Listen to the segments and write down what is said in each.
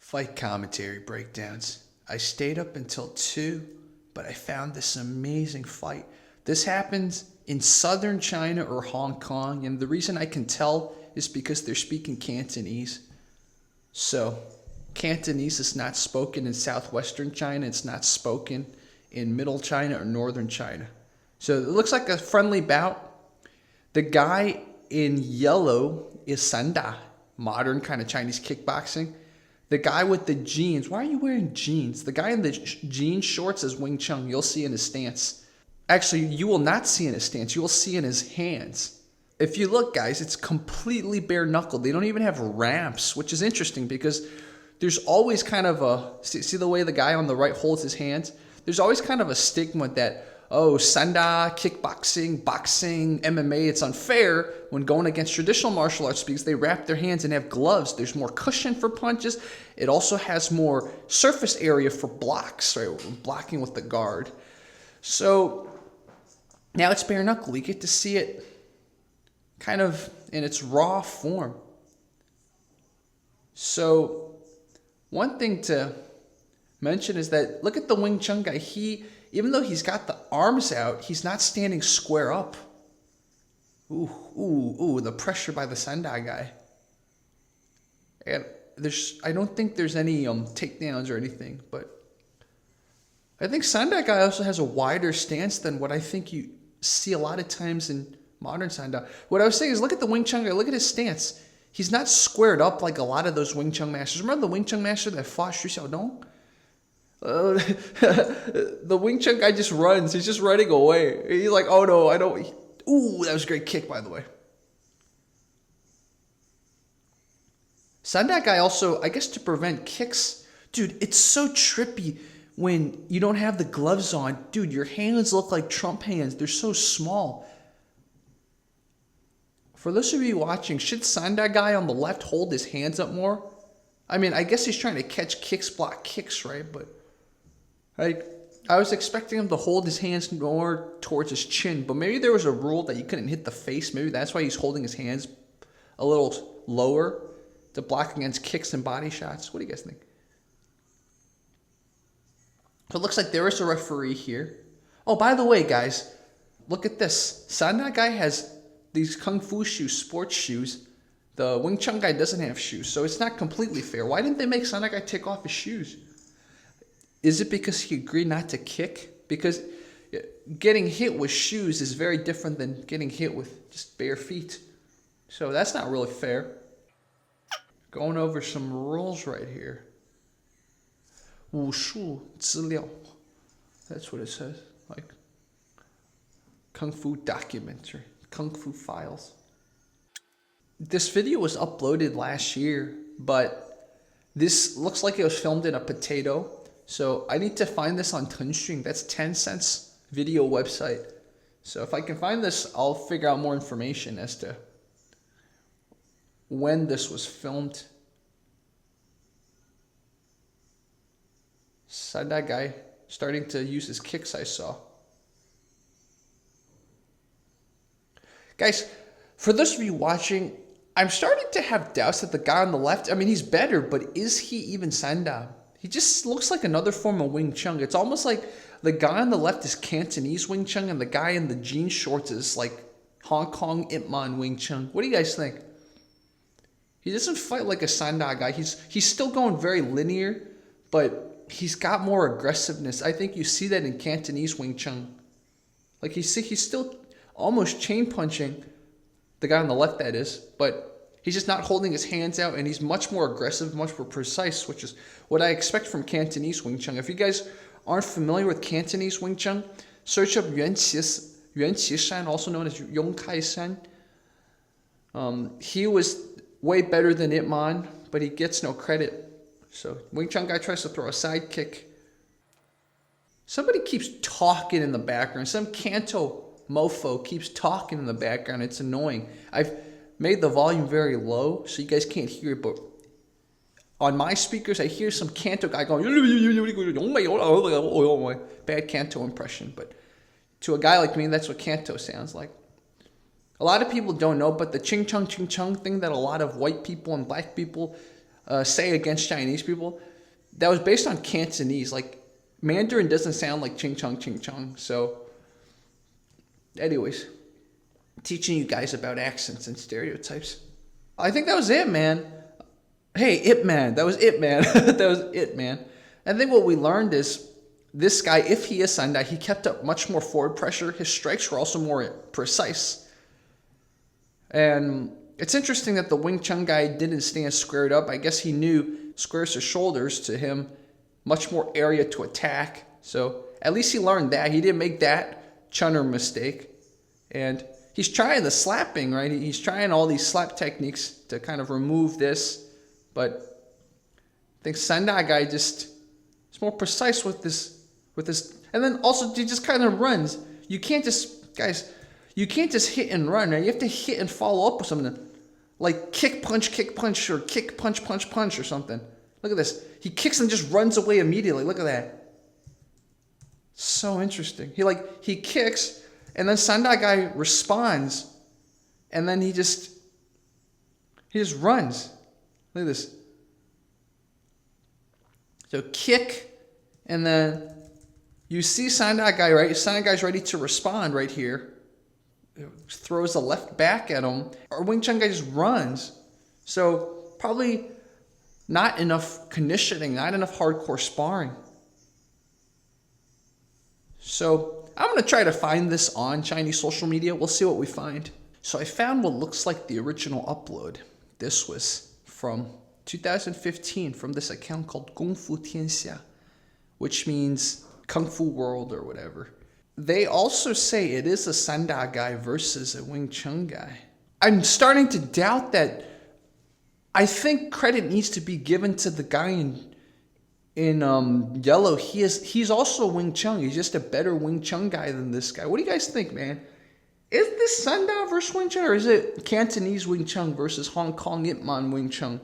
Fight commentary breakdowns. I stayed up until 2, but I found this amazing fight. This happens in southern China or Hong Kong, and the reason I can tell is because they're speaking Cantonese. So, Cantonese is not spoken in southwestern China, it's not spoken in middle China or northern China. So it looks like a friendly bout. The guy in yellow is Sanda, modern kind of Chinese kickboxing. The guy with the jeans, why are you wearing jeans? The guy in the jean shorts is Wing Chun. You'll see in his stance. Actually, you will not see in his stance. You will see in his hands. If you look, guys, it's completely bare-knuckle. They don't even have ramps, which is interesting because there's always kind of a, see the way the guy on the right holds his hands? There's always kind of a stigma that, oh, Sanda, kickboxing, boxing, MMA, it's unfair when going against traditional martial arts because they wrap their hands and have gloves. There's more cushion for punches. It also has more surface area for blocks, right? Blocking with the guard. So now it's bare knuckle. You get to see it kind of in its raw form. So one thing to mention is that look at the Wing Chun guy. Even though he's got the arms out, he's not standing square up. Ooh, the pressure by the Sanda guy. And I don't think there's any takedowns or anything, but I think Sanda guy also has a wider stance than what I think you see a lot of times in modern Sanda. What I was saying is look at the Wing Chun guy, look at his stance. He's not squared up like a lot of those Wing Chun masters. Remember the Wing Chun master that fought Xu Xiaodong? The Wing Chun guy just runs. He's just running away. He's like, oh no, I don't. Ooh, that was a great kick, by the way. Sanda guy also, I guess to prevent kicks. Dude, it's so trippy when you don't have the gloves on. Dude, your hands look like Trump hands. They're so small. For those of you watching, should Sanda guy on the left hold his hands up more? I mean, I guess he's trying to catch kicks, block kicks, right? But I was expecting him to hold his hands more towards his chin, but maybe there was a rule that you couldn't hit the face. Maybe that's why he's holding his hands a little lower to block against kicks and body shots. What do you guys think? So it looks like there is a referee here. Oh, by the way, guys, look at this. Sanda guy has these kung fu shoes, sports shoes. The Wing Chun guy doesn't have shoes, so it's not completely fair. Why didn't they make Sanda guy take off his shoes? Is it because he agreed not to kick? Because getting hit with shoes is very different than getting hit with just bare feet. So that's not really fair. Going over some rules right here. 武术资料. That's what it says. Like Kung Fu documentary. Kung Fu files. This video was uploaded last year, but this looks like it was filmed in a potato. So I need to find this on Tunxing. That's Tencent's video website. So if I can find this, I'll figure out more information as to when this was filmed. Sanda guy starting to use his kicks, I saw. Guys, for those of you watching, I'm starting to have doubts that the guy on the left, I mean, he's better, but is he even Sanda? He just looks like another form of Wing Chun. It's almost like the guy on the left is Cantonese Wing Chun and the guy in the jean shorts is like Hong Kong Ip Man Wing Chun. What do you guys think? He doesn't fight like a Sanda guy. He's still going very linear, but he's got more aggressiveness. I think you see that in Cantonese Wing Chun. Like he's still almost chain punching the guy on the left, that is, but he's just not holding his hands out, and he's much more aggressive, much more precise, which is what I expect from Cantonese Wing Chun. If you guys aren't familiar with Cantonese Wing Chun, search up Yuan Qi Shan, also known as Yong Kai San. He was way better than Ip Man, but he gets no credit. So Wing Chun guy tries to throw a side kick. Somebody keeps talking in the background. Some Canto mofo keeps talking in the background. It's annoying. I've made the volume very low so you guys can't hear it, but on my speakers I hear some Canto guy going bad Canto impression, but to a guy like me that's what Canto sounds like. A lot of people don't know, but the ching chung thing that a lot of white people and black people say against Chinese people, that was based on Cantonese. Like, Mandarin doesn't sound like ching chong. So, anyways, teaching you guys about accents and stereotypes. I think that was it, man. Hey, Ip Man. That was it, man. That was it, man. I think what we learned is this guy, if he is Sanda, he kept up much more forward pressure. His strikes were also more precise. And it's interesting that the Wing Chun guy didn't stand squared up. I guess he knew squares to shoulders to him, much more area to attack. So at least he learned that. He didn't make that Chunner mistake. And he's trying the slapping, right? He's trying all these slap techniques to kind of remove this. But I think Sanda guy just is more precise with this. And then also he just kind of runs. You can't just, guys, you can't just hit and run, right? You have to hit and follow up with something. Like kick, punch, or kick, punch, or something. Look at this. He kicks and just runs away immediately. Look at that. So interesting. He kicks, and then Sanda guy responds, and then he just runs. Look at this. So kick, and then you see Sanda guy, right? Sanda guy's ready to respond right here. Throws the left back at him. Our Wing Chun guy just runs. So probably not enough conditioning, not enough hardcore sparring. So I'm going to try to find this on Chinese social media. We'll see what we find. So I found what looks like the original upload. This was from 2015 from this account called Kung Fu Tianxia, which means Kung Fu World or whatever. They also say it is a Sanda guy versus a Wing Chun guy. I'm starting to doubt that. I think credit needs to be given to the guy in yellow. He's also Wing Chun. He's just a better Wing Chun guy than this guy. What do you guys think, man? Is this Sanda versus Wing Chun, or is it Cantonese Wing Chun versus Hong Kong Ip Man Wing Chun?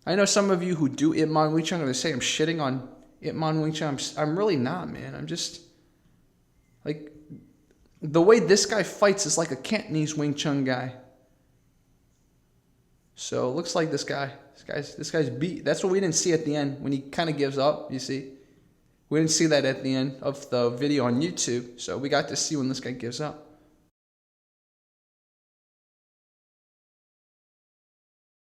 I know some of you who do Ip Man Wing Chun are going to say I'm shitting on Ip Man Wing Chun. I'm really not, man. I'm just... like, the way this guy fights is like a Cantonese Wing Chun guy. So it looks like this guy's beat. That's what we didn't see at the end when he kind of gives up, you see. We didn't see that at the end of the video on YouTube. So we got to see when this guy gives up.